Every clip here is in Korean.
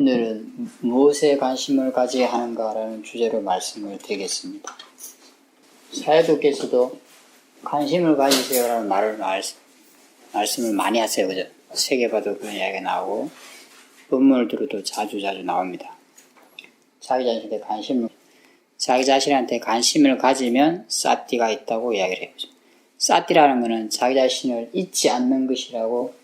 오늘은 무엇에 관심을 가져야 하는가라는 주제로 말씀을 드리겠습니다. 사회도께서도 관심을 가지세요라는 말씀을 많이 하세요. 그죠? 책에 봐도 그런 이야기가 나오고 본문을 들어도 자주 나옵니다. 자기 자신한테 관심을 가지면 사띠가 있다고 이야기를 해요. 사띠라는 것은 자기 자신을 잊지 않는 것이라고,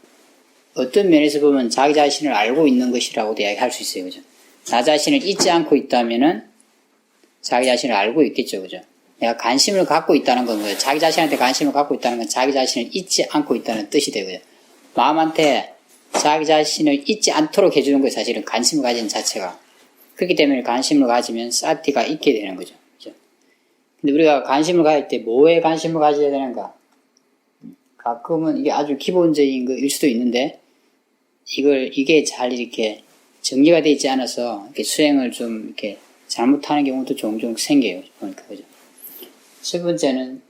어떤 면에서 보면 자기 자신을 알고 있는 것이라고도 이야기할 수 있어요. 그죠? 나 자신을 잊지 않고 있다면은 자기 자신을 알고 있겠죠. 그죠? 내가 관심을 갖고 있다는 건 뭐예요? 자기 자신한테 관심을 갖고 있다는 건 자기 자신을 잊지 않고 있다는 뜻이 되고요. 마음한테 자기 자신을 잊지 않도록 해주는 거예요. 사실은 관심을 가진 자체가. 그렇기 때문에 관심을 가지면 사띠가 있게 되는 거죠. 그죠? 근데 우리가 관심을 가질 때 뭐에 관심을 가져야 되는가? 가끔은 이게 아주 기본적인 것일 수도 있는데, 이게 잘 이렇게 정리가 되어 있지 않아서 이렇게 수행을 좀 이렇게 잘못하는 경우도 종종 생겨요. 보니까, 그죠? 첫 번째는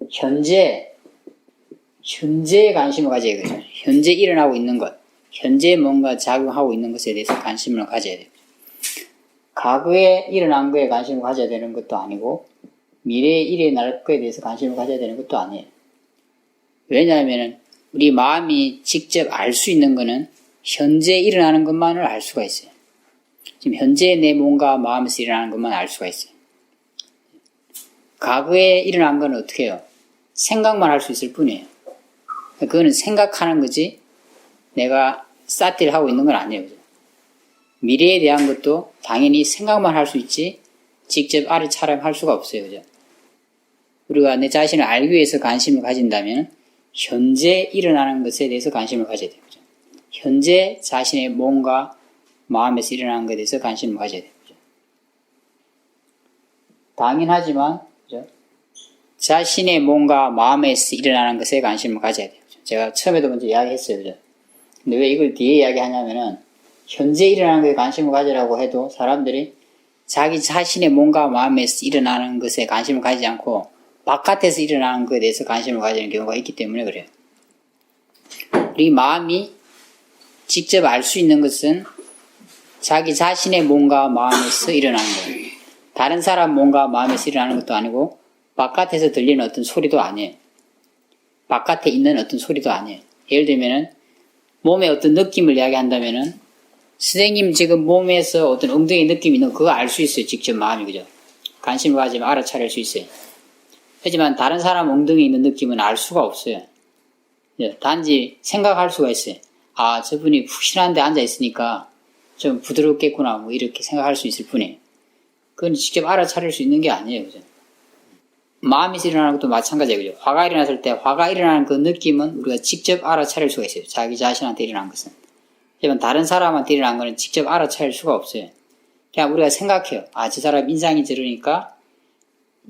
현재에 관심을 가져야 되죠. 현재 일어나고 있는 것, 현재 뭔가 작용하고 있는 것에 대해서 관심을 가져야 돼요. 과거에 일어난 거에 관심을 가져야 되는 것도 아니고, 미래에 일어날 거에 대해서 관심을 가져야 되는 것도 아니에요. 왜냐하면 우리 마음이 직접 알 수 있는 거는 현재 일어나는 것만을 알 수가 있어요. 지금 현재 내 몸과 마음에서 일어나는 것만 알 수가 있어요. 과거에 일어난 건 어떻게 해요? 생각만 할 수 있을 뿐이에요. 그거는 생각하는 거지 내가 사띠를 하고 있는 건 아니에요. 그죠? 미래에 대한 것도 당연히 생각만 할 수 있지 직접 알아차림할 수가 없어요. 그죠? 우리가 내 자신을 알기 위해서 관심을 가진다면 현재 일어나는 것에 대해서 관심을 가져야 돼요. 그죠? 현재 자신의 몸과 마음에서 일어나는 것에 대해서 관심을 가져야 돼요. 그죠? 당연하지만, 그죠? 자신의 몸과 마음에서 일어나는 것에 관심을 가져야 돼요. 그죠? 제가 처음에도 먼저 이야기했어요. 그죠? 근데 왜 이걸 뒤에 이야기하냐면은, 현재 일어나는 것에 관심을 가지라고 해도 사람들이 자기 자신의 몸과 마음에서 일어나는 것에 관심을 가지지 않고 바깥에서 일어나는 것에 대해서 관심을 가지는 경우가 있기 때문에 그래요. 우리 마음이 직접 알 수 있는 것은 자기 자신의 몸과 마음에서 일어나는 거예요. 다른 사람 몸과 마음에서 일어나는 것도 아니고 바깥에서 들리는 어떤 소리도 아니에요. 바깥에 있는 어떤 소리도 아니에요. 예를 들면은 몸의 어떤 느낌을 이야기한다면은 선생님 지금 몸에서 어떤 엉덩이 느낌이 있는 거 그거 알 수 있어요. 직접 마음이. 그죠? 관심을 가지면 알아차릴 수 있어요. 하지만 다른 사람 엉덩이에 있는 느낌은 알 수가 없어요. 단지 생각할 수가 있어요. 아, 저분이 푹신한데 앉아있으니까 좀 부드럽겠구나, 뭐 이렇게 생각할 수 있을 뿐이에요. 그건 직접 알아차릴 수 있는 게 아니에요. 그죠? 마음에서 일어나는 것도 마찬가지예요. 그죠? 화가 일어났을 때 화가 일어나는 그 느낌은 우리가 직접 알아차릴 수가 있어요. 자기 자신한테 일어난 것은. 하지만 다른 사람한테 일어난 것은 직접 알아차릴 수가 없어요. 그냥 우리가 생각해요. 아, 저 사람 인상이 저러니까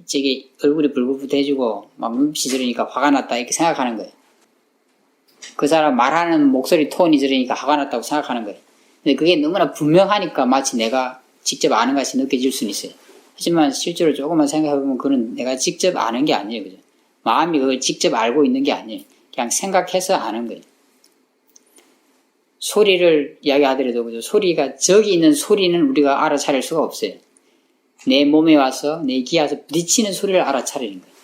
저기 얼굴이 불긋불긋해지고 막 눈빛이 저러니까 화가 났다 이렇게 생각하는 거예요. 그 사람 말하는 목소리 톤이 저러니까 화가 났다고 생각하는 거예요. 근데 그게 너무나 분명하니까 마치 내가 직접 아는 것이 느껴질 수는 있어요. 하지만 실제로 조금만 생각해보면 그건 내가 직접 아는 게 아니에요. 그죠? 마음이 그걸 직접 알고 있는 게 아니에요. 그냥 생각해서 아는 거예요. 소리를 이야기하더라도 그죠? 소리가 저기 있는 소리는 우리가 알아차릴 수가 없어요. 내 몸에 와서 내 귀에 와서 부딪히는 소리를 알아차리는 거예요.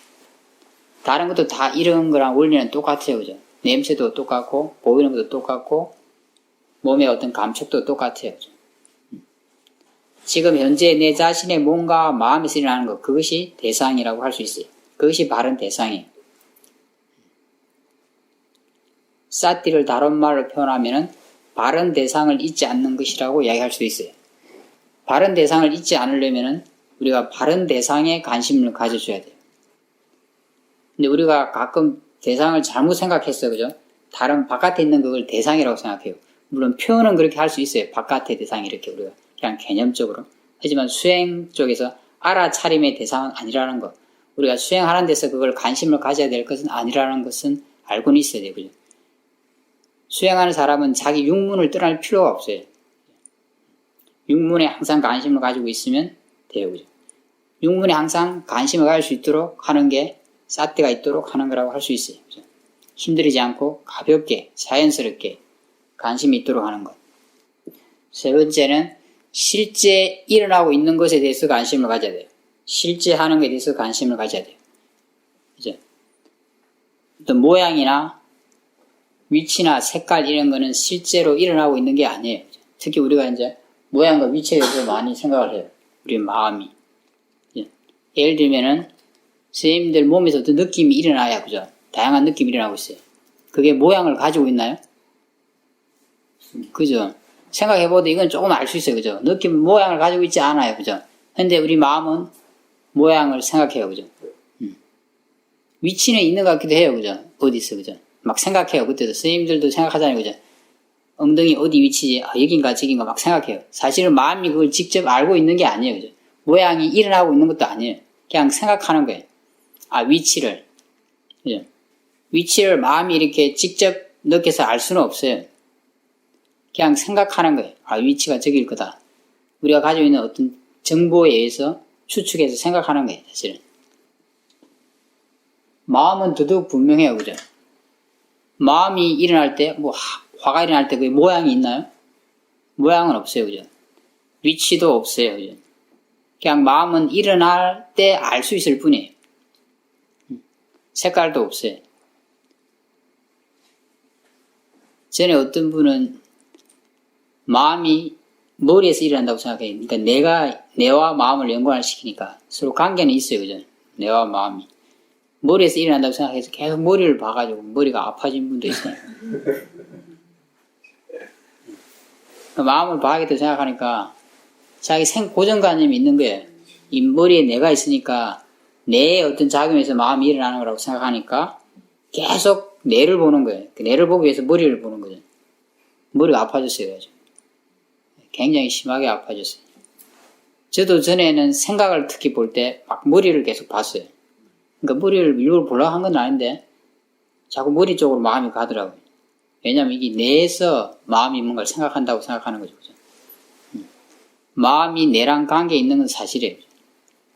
다른 것도 다 이런 거랑 원리는 똑같아요. 그죠? 냄새도 똑같고 보이는 것도 똑같고 몸의 어떤 감촉도 똑같아요. 그죠? 지금 현재 내 자신의 몸과 마음에서 일어나는 것 그것이 대상이라고 할 수 있어요. 그것이 바른 대상이에요. 사띠를 다른 말로 표현하면 바른 대상을 잊지 않는 것이라고 이야기할 수 있어요. 바른 대상을 잊지 않으려면 우리가 바른 대상에 관심을 가져줘야 돼요. 근데 우리가 가끔 대상을 잘못 생각했어요. 그죠? 다른 바깥에 있는 그걸 대상이라고 생각해요. 물론 표현은 그렇게 할 수 있어요. 바깥의 대상이 이렇게 우리가 그냥 개념적으로. 하지만 수행 쪽에서 알아차림의 대상은 아니라는 것. 우리가 수행하는 데서 그걸 관심을 가져야 될 것은 아니라는 것은 알고는 있어야 돼요. 그죠? 수행하는 사람은 자기 육문을 떠날 필요가 없어요. 육문에 항상 관심을 가지고 있으면 돼요. 그죠? 육문에 항상 관심을 가질 수 있도록 하는 게 사띠가 있도록 하는 거라고 할 수 있어요. 그죠? 힘들이지 않고 가볍게 자연스럽게 관심이 있도록 하는 것. 세 번째는 실제 일어나고 있는 것에 대해서 관심을 가져야 돼요. 실제 하는 것에 대해서 관심을 가져야 돼요. 그죠? 어떤 모양이나 위치나 색깔 이런 거는 실제로 일어나고 있는 게 아니에요. 특히 우리가 이제 모양과 위치에 대해서 많이 생각을 해요. 우리 마음이. 예를 들면은 선생님들 몸에서 어떤 느낌이 일어나야, 그죠? 다양한 느낌이 일어나고 있어요. 그게 모양을 가지고 있나요? 그죠? 생각해봐도 이건 조금 알 수 있어요. 그죠? 느낌, 모양을 가지고 있지 않아요. 그죠? 근데 우리 마음은 모양을 생각해요. 그죠? 위치는 있는 것 같기도 해요. 그죠? 어디 있어. 그죠? 막 생각해요. 그때도 선생님들도 생각하잖아요. 그죠? 엉덩이 어디 위치지? 아, 여긴가 저긴가 막 생각해요. 사실은 마음이 그걸 직접 알고 있는 게 아니에요. 그죠? 모양이 일어나고 있는 것도 아니에요. 그냥 생각하는 거예요. 아, 위치를. 그죠? 위치를 마음이 이렇게 직접 느껴서 알 수는 없어요. 그냥 생각하는 거예요. 아, 위치가 저기일 거다. 우리가 가지고 있는 어떤 정보에 의해서 추측해서 생각하는 거예요, 사실은. 마음은 더더욱 분명해요, 그죠? 마음이 일어날 때, 화가 일어날 때 그 모양이 있나요? 모양은 없어요, 그죠? 위치도 없어요, 그죠? 그냥 마음은 일어날 때 알 수 있을 뿐이에요. 색깔도 없어요. 전에 어떤 분은 마음이 머리에서 일어난다고 생각해요. 그러니까 내와 마음을 연관을 시키니까 서로 관계는 있어요, 그죠? 내와 마음이. 머리에서 일어난다고 생각해서 계속 머리를 봐가지고 머리가 아파진 분도 있어요. 마음을 봐야겠다 생각하니까 자기 고정관념이 있는 거예요. 이 머리에 내가 있으니까 뇌의 어떤 작용에서 마음이 일어나는 거라고 생각하니까 계속 뇌를 보는 거예요. 그 뇌를 보기 위해서 머리를 보는 거죠. 머리가 아파졌어요. 그래가지고. 굉장히 심하게 아파졌어요. 저도 전에는 생각을 특히 볼 때 막 머리를 계속 봤어요. 그러니까 머리를 일부러 보려고 한 건 아닌데 자꾸 머리 쪽으로 마음이 가더라고요. 왜냐하면 이게 뇌에서 마음이 뭔가를 생각한다고 생각하는 거죠. 그죠? 마음이 뇌랑 관계 있는 건 사실이에요.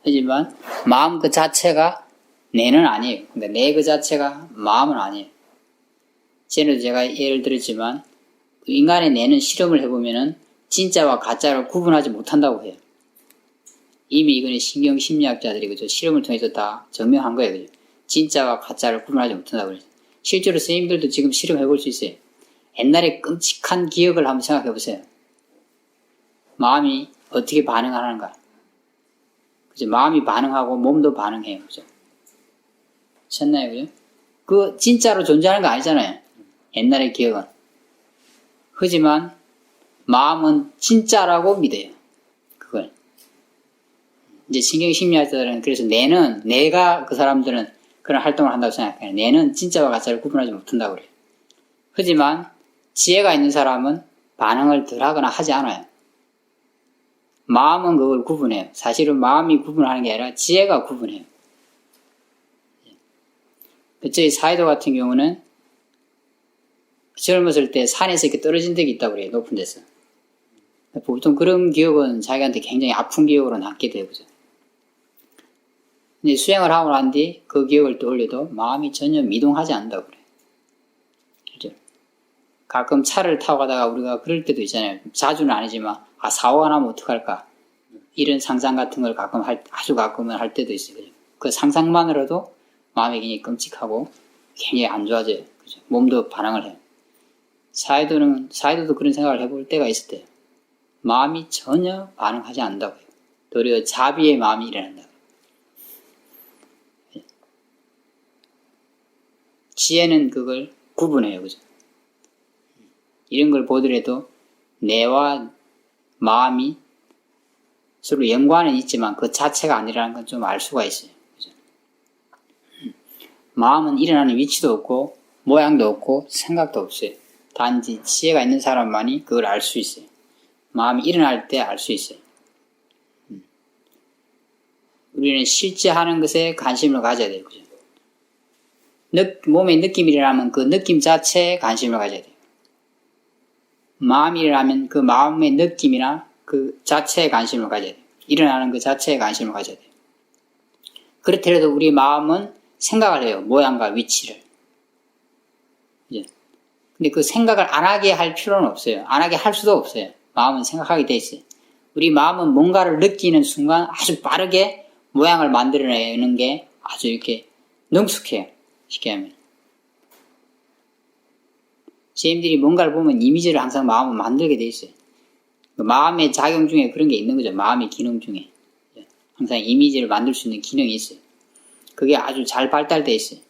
하지만 마음 그 자체가 뇌는 아니에요. 근데 뇌 그 자체가 마음은 아니에요. 전에도 제가 예를 들었지만 인간의 뇌는 실험을 해보면은 진짜와 가짜를 구분하지 못한다고 해요. 이미 이거는 신경심리학자들이 그죠? 실험을 통해서 다 증명한 거예요. 그죠? 진짜와 가짜를 구분하지 못한다고 그래요. 실제로 선생님들도 지금 실험해볼 수 있어요. 옛날에 끔찍한 기억을 한번 생각해보세요. 마음이 어떻게 반응하는가. 그죠? 마음이 반응하고 몸도 반응해요. 그죠? 미쳤나요? 그죠? 그 진짜로 존재하는 거 아니잖아요. 옛날의 기억은. 하지만 마음은 진짜라고 믿어요. 그걸. 이제 신경심리학자들은 그래서 내가 그 사람들은 그런 활동을 한다고 생각해요. 뇌는 진짜와 가짜를 구분하지 못한다고 그래요. 하지만 지혜가 있는 사람은 반응을 덜 하거나 하지 않아요. 마음은 그걸 구분해요. 사실은 마음이 구분하는 게 아니라 지혜가 구분해요. 저희 사이도 같은 경우는 젊었을 때 산에서 이렇게 떨어진 적이 있다고 그래요. 높은 데서. 보통 그런 기억은 자기한테 굉장히 아픈 기억으로 남게 되고. 근데 수행을 하고 난 뒤 그 기억을 떠올려도 마음이 전혀 미동하지 않는다고 그래요. 그죠? 가끔 차를 타고 가다가 우리가 그럴 때도 있잖아요. 자주는 아니지만, 사고가 나면 어떡할까? 이런 상상 같은 걸 아주 가끔은 할 때도 있어요. 그죠? 그 상상만으로도 마음이 굉장히 끔찍하고 굉장히 안 좋아져요. 그죠? 몸도 반응을 해요. 사이도도 그런 생각을 해볼 때가 있을 때요. 마음이 전혀 반응하지 않는다고요. 도리어 자비의 마음이 일어난다고요. 지혜는 그걸 구분해요. 그죠? 이런 걸 보더라도 뇌와 마음이 서로 연관은 있지만 그 자체가 아니라는 건 좀 알 수가 있어요. 그죠? 마음은 일어나는 위치도 없고 모양도 없고 생각도 없어요. 단지 지혜가 있는 사람만이 그걸 알 수 있어요. 마음이 일어날 때 알 수 있어요. 우리는 실제 하는 것에 관심을 가져야 돼요. 그죠? 몸에 느낌이 일어나면 그 느낌 자체에 관심을 가져야 돼요. 마음이 일어나면 그 마음의 느낌이나 그 자체에 관심을 가져야 돼요. 일어나는 그 자체에 관심을 가져야 돼요. 그렇더라도 우리 마음은 생각을 해요. 모양과 위치를. 근데 그 생각을 안 하게 할 필요는 없어요. 안 하게 할 수도 없어요. 마음은 생각하게 돼 있어요. 우리 마음은 뭔가를 느끼는 순간 아주 빠르게 모양을 만들어내는 게 아주 이렇게 능숙해요. 쉽게 하면. 선생님들이 뭔가를 보면 이미지를 항상 마음을 만들게 돼 있어요. 마음의 작용 중에 그런 게 있는 거죠. 마음의 기능 중에. 항상 이미지를 만들 수 있는 기능이 있어요. 그게 아주 잘 발달되어 있어요.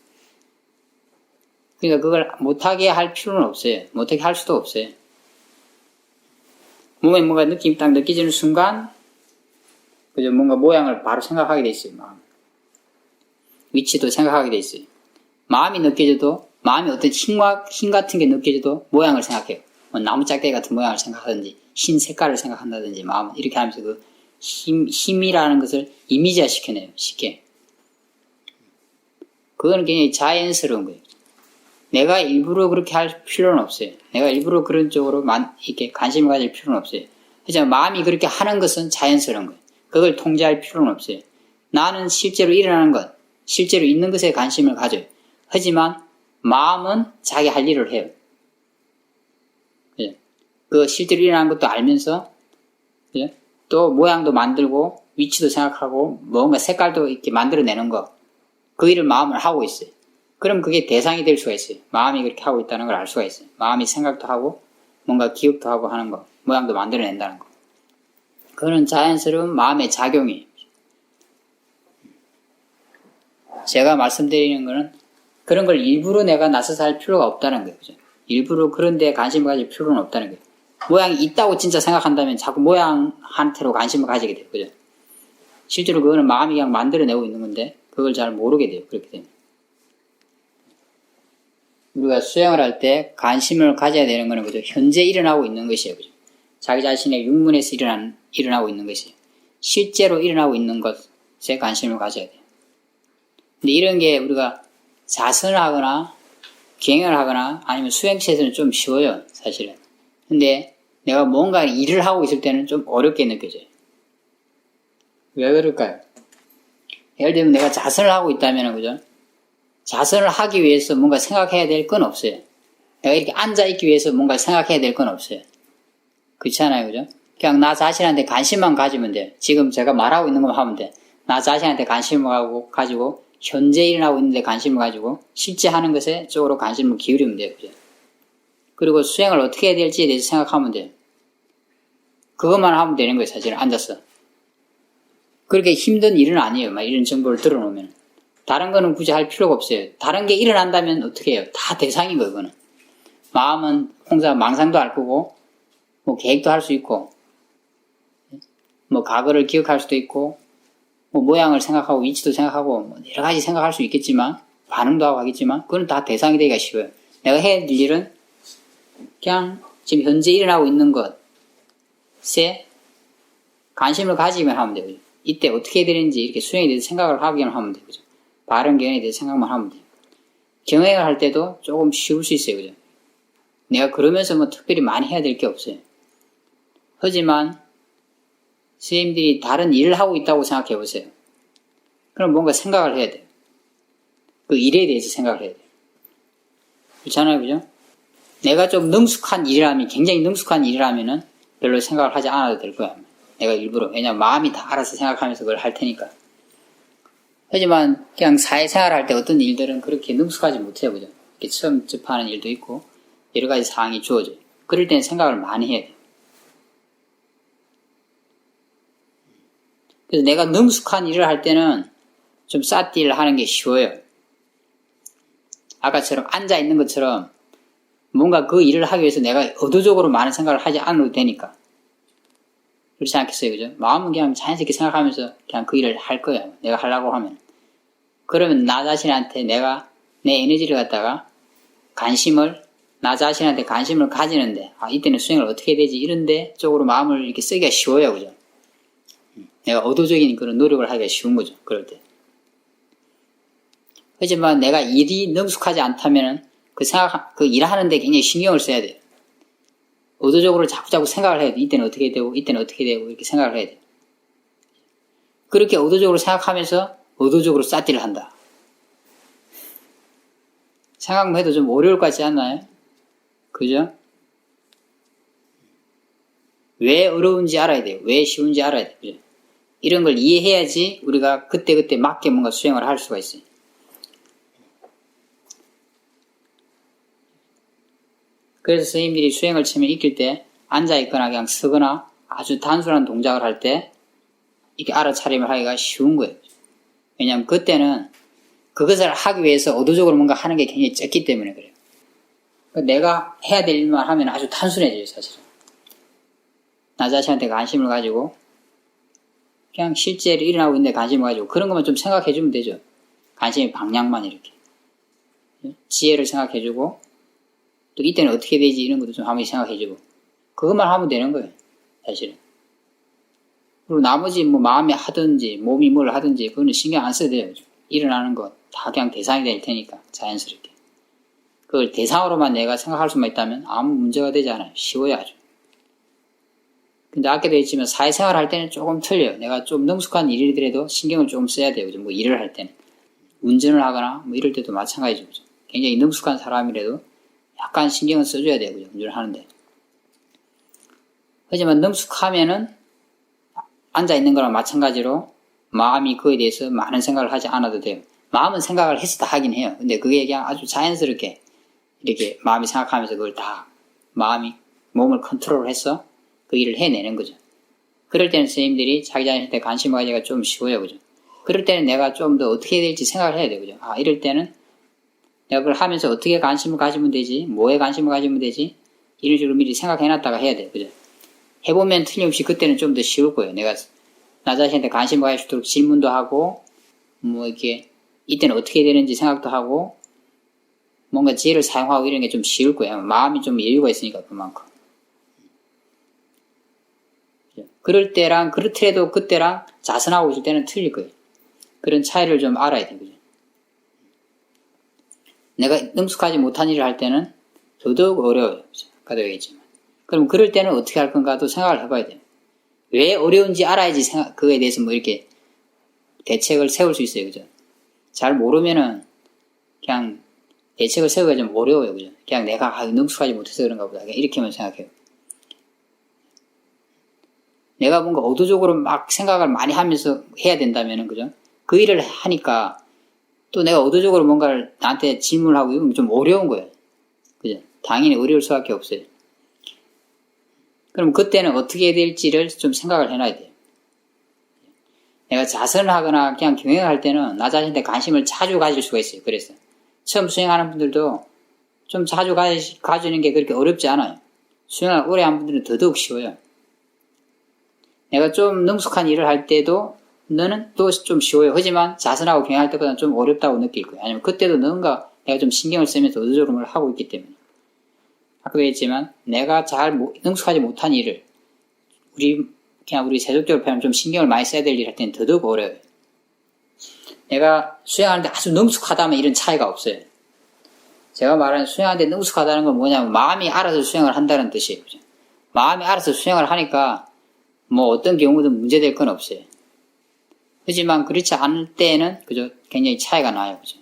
그러니까 그걸 못하게 할 필요는 없어요. 못하게 할 수도 없어요. 몸에 뭔가 느낌이 딱 느껴지는 순간, 그죠? 뭔가 모양을 바로 생각하게 돼 있어요. 마음. 위치도 생각하게 돼 있어요. 마음이 느껴져도, 마음이 어떤 힘 같은 게 느껴져도 모양을 생각해요. 뭐 나무 짝대기 같은 모양을 생각하든지, 흰 색깔을 생각한다든지, 마음은 이렇게 하면서 그 힘이라는 것을 이미지화 시켜내요. 쉽게. 그거는 굉장히 자연스러운 거예요. 내가 일부러 그렇게 할 필요는 없어요. 내가 일부러 그런 쪽으로 이렇게 관심을 가질 필요는 없어요. 하지만 마음이 그렇게 하는 것은 자연스러운 거예요. 그걸 통제할 필요는 없어요. 나는 실제로 일어나는 것, 실제로 있는 것에 관심을 가져요. 하지만 마음은 자기 할 일을 해요. 그 실제로 일어나는 것도 알면서 또 모양도 만들고 위치도 생각하고 뭔가 색깔도 이렇게 만들어내는 거, 그 일을 마음을 하고 있어요. 그럼 그게 대상이 될 수가 있어요. 마음이 그렇게 하고 있다는 걸 알 수가 있어요. 마음이 생각도 하고 뭔가 기억도 하고 하는 거, 모양도 만들어낸다는 거. 그거는 자연스러운 마음의 작용이에요. 제가 말씀드리는 거는 그런 걸 일부러 내가 나서서 할 필요가 없다는 거예요. 그죠? 일부러 그런 데에 관심을 가질 필요는 없다는 거예요. 모양이 있다고 진짜 생각한다면 자꾸 모양한테로 관심을 가지게 돼요. 그죠? 실제로 그거는 마음이 그냥 만들어내고 있는 건데 그걸 잘 모르게 돼요. 그렇게 되면. 우리가 수행을 할 때 관심을 가져야 되는 거는 그죠? 현재 일어나고 있는 것이에요. 그죠? 자기 자신의 육문에서 일어나고 있는 것이에요. 실제로 일어나고 있는 것에 관심을 가져야 돼요. 근데 이런 게 우리가 자선을 하거나 기행을 하거나 아니면 수행체에서는 좀 쉬워요. 사실은. 근데 내가 뭔가 일을 하고 있을 때는 좀 어렵게 느껴져요. 왜 그럴까요? 예를 들면 내가 자선을 하고 있다면 그죠? 자선을 하기 위해서 뭔가 생각해야 될 건 없어요. 내가 이렇게 앉아있기 위해서 뭔가 생각해야 될 건 없어요. 그렇잖아요. 그죠? 그냥 나 자신한테 관심만 가지면 돼요. 지금 제가 말하고 있는 것만 하면 돼. 나 자신한테 관심을 가지고 현재 일어나고 있는데 관심을 가지고 실제 하는 것에 쪽으로 관심을 기울이면 돼요. 그죠? 그리고 수행을 어떻게 해야 될지에 대해서 생각하면 돼요. 그것만 하면 되는 거예요. 사실 앉아서. 그렇게 힘든 일은 아니에요. 막 이런 정보를 들어놓으면. 다른 거는 굳이 할 필요가 없어요. 다른 게 일어난다면 어떻게 해요? 다 대상인 거예요. 그거는. 마음은 항상 망상도 할 거고 뭐 계획도 할 수 있고 뭐 과거를 기억할 수도 있고 뭐 모양을 생각하고 위치도 생각하고 뭐 여러 가지 생각할 수 있겠지만 반응도 하고 하겠지만 그건 다 대상이 되기가 쉬워요. 내가 해야 될 일은 그냥 지금 현재 일어나고 있는 것에 관심을 가지면 하면 되고요. 이때 어떻게 해야 되는지 이렇게 수행에 대해서 생각을 하기만 하면 되죠. 바른 경영에 대해서 생각만 하면 돼요. 경영을 할 때도 조금 쉬울 수 있어요. 그죠? 내가 그러면서 뭐 특별히 많이 해야 될 게 없어요. 하지만 선생님들이 다른 일을 하고 있다고 생각해 보세요. 그럼 뭔가 생각을 해야 돼요. 그 일에 대해서 생각을 해야 돼요. 그렇잖아요. 그죠? 내가 좀 능숙한 일이라면, 굉장히 능숙한 일이라면은 별로 생각을 하지 않아도 될 거야. 내가 일부러. 왜냐면 마음이 다 알아서 생각하면서 그걸 할 테니까. 하지만 그냥 사회생활 할 때 어떤 일들은 그렇게 능숙하지 못해요. 그죠? 이렇게 처음 접하는 일도 있고 여러 가지 상황이 주어져요. 그럴 때는 생각을 많이 해야 돼요. 그래서 내가 능숙한 일을 할 때는 좀 쌌띠를 하는 게 쉬워요. 아까처럼 앉아있는 것처럼 뭔가 그 일을 하기 위해서 내가 의도적으로 많은 생각을 하지 않아도 되니까. 그렇지 않겠어요? 그죠? 마음은 그냥 자연스럽게 생각하면서 그냥 그 일을 할 거예요. 내가 하려고 하면. 그러면 나 자신한테 내가 내 에너지를 갖다가 나 자신한테 관심을 가지는데, 이때는 수행을 어떻게 해야 되지? 이런데 쪽으로 마음을 이렇게 쓰기가 쉬워요. 그죠? 내가 의도적인 그런 노력을 하기가 쉬운 거죠. 그럴 때. 하지만 내가 일이 능숙하지 않다면 그 일하는데 굉장히 신경을 써야 돼요. 의도적으로 자꾸 생각을 해야 돼. 이때는 어떻게 되고, 이때는 어떻게 되고, 이렇게 생각을 해야 돼. 그렇게 의도적으로 생각하면서 의도적으로 쌌띠를 한다. 생각만 해도 좀 어려울 것 같지 않나요? 그죠? 왜 어려운지 알아야 돼요. 왜 쉬운지 알아야 돼요. 그죠? 이런 걸 이해해야지 우리가 그때그때 맞게 뭔가 수행을 할 수가 있어요. 그래서 선생님들이 수행을 처음에 익힐 때 앉아있거나 그냥 서거나 아주 단순한 동작을 할 때 이렇게 알아차림을 하기가 쉬운 거예요. 왜냐하면 그때는 그것을 하기 위해서 의도적으로 뭔가 하는 게 굉장히 적기 때문에 그래요. 내가 해야 될 일만 하면 아주 단순해져요, 사실은. 나 자신한테 관심을 가지고 그냥 실제로 일어나고 있는데 관심을 가지고 그런 것만 좀 생각해주면 되죠. 관심의 방향만 이렇게. 지혜를 생각해주고 또 이때는 어떻게 되지 이런 것도 좀 한 번씩 생각해주고 그것만 하면 되는 거예요, 사실은. 그리고 나머지 뭐 마음이 하든지 몸이 뭘 하든지 그거는 신경 안 써도 돼요. 일어나는 거 다 그냥 대상이 될 테니까 자연스럽게. 그걸 대상으로만 내가 생각할 수만 있다면 아무 문제가 되지 않아요. 쉬워요 아주. 근데 아까도 했지만 사회생활 할 때는 조금 틀려요. 내가 좀 능숙한 일이더라도 신경을 조금 써야 돼요. 뭐 일을 할 때는. 운전을 하거나 뭐 이럴 때도 마찬가지죠. 그죠? 굉장히 능숙한 사람이라도 약간 신경을 써줘야 돼요. 그죠? 운전을 하는데. 하지만 능숙하면은 앉아있는 거랑 마찬가지로 마음이 그에 대해서 많은 생각을 하지 않아도 돼요. 마음은 생각을 해서 다 하긴 해요. 근데 그게 그냥 아주 자연스럽게 이렇게 마음이 생각하면서 그걸 다 마음이 몸을 컨트롤해서 그 일을 해내는 거죠. 그럴 때는 선생님들이 자기 자신한테 관심을 가지기가 좀 쉬워요. 그죠? 그럴 때는 내가 좀 더 어떻게 해야 될지 생각을 해야 돼요. 그죠? 아, 이럴 때는 내가 그걸 하면서 어떻게 관심을 가지면 되지? 뭐에 관심을 가지면 되지? 이런 식으로 미리 생각해놨다가 해야 돼요. 그죠? 해보면 틀림없이 그때는 좀 더 쉬울 거예요. 내가 나 자신한테 관심을 가질 수 있도록 질문도 하고, 뭐 이렇게, 이때는 어떻게 되는지 생각도 하고, 뭔가 지혜를 사용하고 이런 게 좀 쉬울 거예요. 마음이 좀 여유가 있으니까 그만큼. 그럴 때랑, 그렇더라도 그때랑 자선하고 있을 때는 틀릴 거예요. 그런 차이를 좀 알아야 돼요. 그죠? 내가 능숙하지 못한 일을 할 때는 더더욱 어려워요. 그죠? 아까도 얘기했지만. 그럼 그럴 때는 어떻게 할 건가도 생각을 해봐야 돼요. 왜 어려운지 알아야지 그거에 대해서 뭐 이렇게 대책을 세울 수 있어요. 그죠? 잘 모르면은 그냥 대책을 세우기가 좀 어려워요. 그죠? 그냥 내가 능숙하지 못해서 그런가 보다. 그냥 이렇게만 생각해요. 내가 뭔가 의도적으로 막 생각을 많이 하면서 해야 된다면은, 그죠? 그 일을 하니까 또 내가 의도적으로 뭔가를 나한테 질문을 하고 이러면 좀 어려운 거예요. 그죠? 당연히 어려울 수밖에 없어요. 그럼 그때는 어떻게 해야 될지를 좀 생각을 해놔야 돼요. 내가 자선을 하거나 그냥 경영을 할 때는 나 자신한테 관심을 자주 가질 수가 있어요. 그래서 처음 수행하는 분들도 좀 자주 가지는 게 그렇게 어렵지 않아요. 수행을 오래 한 분들은 더더욱 쉬워요. 내가 좀 능숙한 일을 할 때도 너는 또 좀 쉬워요. 하지만 자선하고 경영할 때보다는 좀 어렵다고 느낄 거예요. 아니면 그때도 뭔가 내가 좀 신경을 쓰면서 의도적으로 뭘 하고 있기 때문에. 아까도 했지만 내가 잘 능숙하지 못한 일을 그냥 우리 세속적으로 표현하면 좀 신경을 많이 써야 될 일 할 때는 더더욱 어려워요. 내가 수행하는데 아주 능숙하다면 이런 차이가 없어요. 제가 말하는 수행하는데 능숙하다는 건 뭐냐면 마음이 알아서 수행을 한다는 뜻이에요. 그죠? 마음이 알아서 수행을 하니까 뭐 어떤 경우든 문제될 건 없어요. 하지만 그렇지 않을 때는 그죠? 굉장히 차이가 나요. 그죠?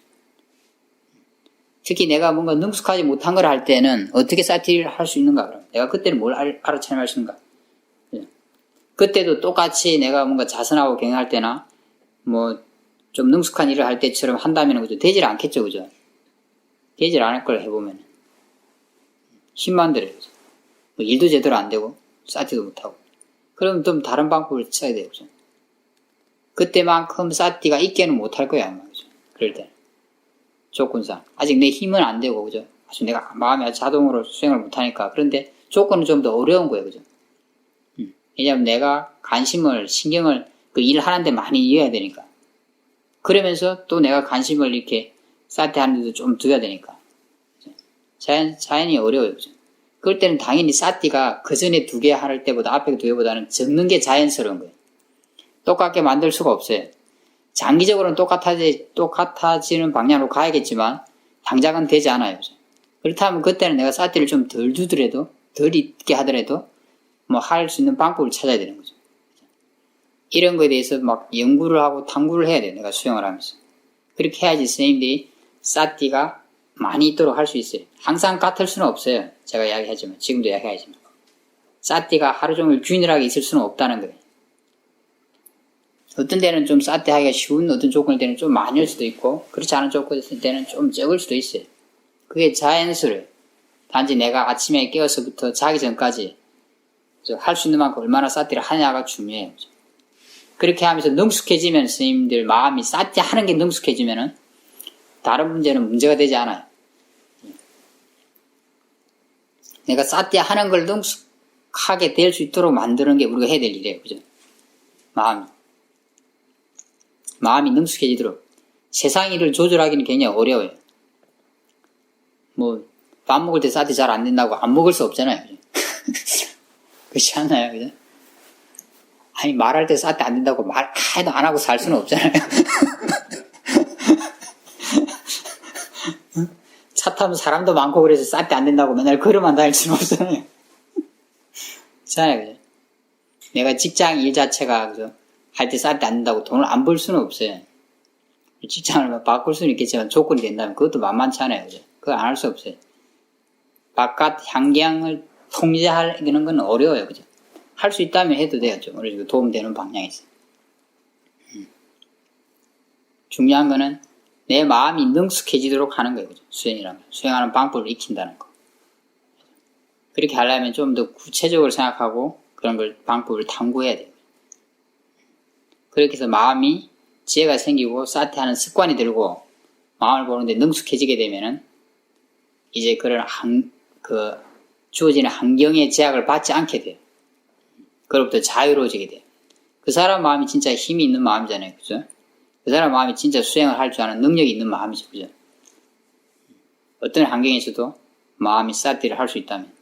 특히 내가 뭔가 능숙하지 못한 걸 할 때는 어떻게 사티를 할 수 있는가 그럼 내가 그때는 뭘 알아차림할 수 있는가? 그죠? 그때도 똑같이 내가 뭔가 자선하고 경영할 때나 뭐 좀 능숙한 일을 할 때처럼 한다면 그죠? 되질 않겠죠. 그죠? 되질 않을 걸 해보면 힘만 들어요. 그죠? 뭐 일도 제대로 안 되고 사티도 못하고 그럼 좀 다른 방법을 써야 돼요. 그죠? 그때만큼 사티가 있게는 못할 거야 아마. 그죠? 그럴 때 조건상 아직 내 힘은 안 되고 그죠? 아주 내가 마음이 아주 자동으로 수행을 못하니까 그런데 조건은 좀 더 어려운 거예요. 그죠? 왜냐하면 내가 관심을 신경을 그 일을 하는데 많이 이어야 되니까 그러면서 또 내가 관심을 이렇게 사티 하는데도 좀 둬야 되니까 그죠? 자연이 어려워요. 그죠? 그럴 때는 당연히 사티가 그 전에 2개 할 때보다 앞에 2개보다는 적는 게 자연스러운 거예요. 똑같게 만들 수가 없어요. 장기적으로는 똑같아지는 방향으로 가야겠지만 당장은 되지 않아요. 그죠? 그렇다면 그때는 내가 사티를 좀 덜 두더라도 덜 있게 하더라도 뭐 할 수 있는 방법을 찾아야 되는 거죠. 이런 거에 대해서 막 연구를 하고 탐구를 해야 돼요. 내가 수행을 하면서. 그렇게 해야지 선생님들이 사티가 많이 있도록 할 수 있어요. 항상 같을 수는 없어요. 제가 이야기하지만 지금도 이야기하지만 싸띠가 하루 종일 균일하게 있을 수는 없다는 거예요. 어떤 데는 좀 싸띠 하기가 쉬운 어떤 조건일 때는 좀 많을 수도 있고, 그렇지 않은 조건일 때는 좀 적을 수도 있어요. 그게 자연스러워요. 단지 내가 아침에 깨어서부터 자기 전까지 할 수 있는 만큼 얼마나 싸띠를 하냐가 중요해요. 그렇게 하면서 능숙해지면 스님들 마음이 싸띠 하는 게 능숙해지면은 다른 문제는 문제가 되지 않아요. 내가 싸띠 하는 걸 능숙하게 될 수 있도록 만드는 게 우리가 해야 될 일이에요. 그죠? 마음이 능숙해지도록. 세상 일을 조절하기는 굉장히 어려워요. 뭐, 밥 먹을 때 싸띠 잘 안 된다고 안 먹을 수 없잖아요. 그죠? 그렇지 않나요? 그죠? 아니, 말할 때 싸띠 안 된다고 말 하나도 안 하고 살 수는 없잖아요. 차 타면 사람도 많고 그래서 싸띠 안 된다고 맨날 걸어만 다닐 수는 없잖아요. 그죠? 내가 직장 일 자체가, 그죠? 할 때 싸띠 안 된다고 돈을 안 벌 수는 없어요. 직장을 바꿀 수는 있겠지만 조건이 된다면 그것도 만만치 않아요. 그죠? 그거 안 할 수 없어요. 바깥 환경을 통제하는 건 어려워요. 그죠? 할 수 있다면 해도 돼요. 좀 어느 정도 도움되는 방향에서. 중요한 거는 내 마음이 능숙해지도록 하는 거예요. 그죠? 수행이라면. 수행하는 방법을 익힌다는 거. 그렇게 하려면 좀 더 구체적으로 생각하고 그런 걸, 방법을 탐구해야 돼요. 그렇게 해서 마음이 지혜가 생기고 싸티하는 습관이 들고 마음을 보는데 능숙해지게 되면은 이제 그런 주어지는 환경의 제약을 받지 않게 돼요. 그로부터 자유로워지게 돼요. 그 사람 마음이 진짜 힘이 있는 마음이잖아요. 그죠? 그 사람 마음이 진짜 수행을 할 줄 아는 능력이 있는 마음이죠. 그죠? 어떤 환경에서도 마음이 싸티를 할 수 있다면.